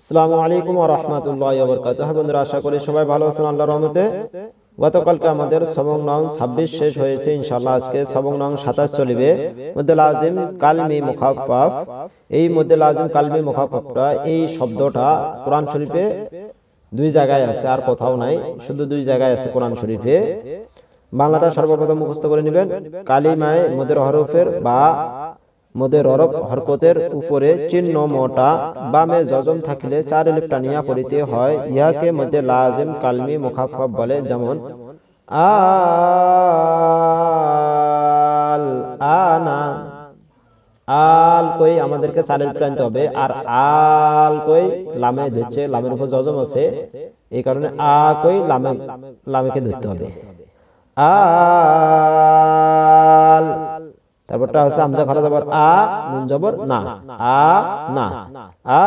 আসসালামু আলাইকুম ওয়া রাহমাতুল্লাহি ওয়া বারাকাতুহু। বন্ধুরা, আশা করি সবাই ভালো আছেন আল্লাহর রহমতে। গতকালকে আমাদের সবং নং 26 শেষ হয়েছে। ইনশাআল্লাহ আজকে সবং নং 27 চলিবে। মধ্যে লাজিম কালমি মুখাফফাফ। এই মধ্যে লাজিম কালমি মুখাফফাফটা এই শব্দটা কোরআন শরীফে দুই জায়গায় আছে, আর কোথাও নাই, শুধু দুই জায়গায় আছে কোরআন শরীফে। বাংলাটা সর্বপ্রথম মুখস্থ করে নেবেন। কালিমায়ে মদের হরফের বা মদের হরফ হরকতের উপরে চিহ্ন মোটা বামে জজম থাকিলে চার এলিফ টানিয়া পড়িতে হয়। ইহাকে মধ্যে লাজিম কালমি মুখাফফাফ বলে। যেমন আল, আনা, আল কই আমাদেরকে চার এলিফ টানতে হবে, আর আল কই লামে ধরছে, লামের উপর জজম আছে, এই কারণে আ কই লামে লামেকে ধরতে হবে। আল, তারপরটা হচ্ছে হামজা খারা জবর আ, নুন জবর না, আ না, আ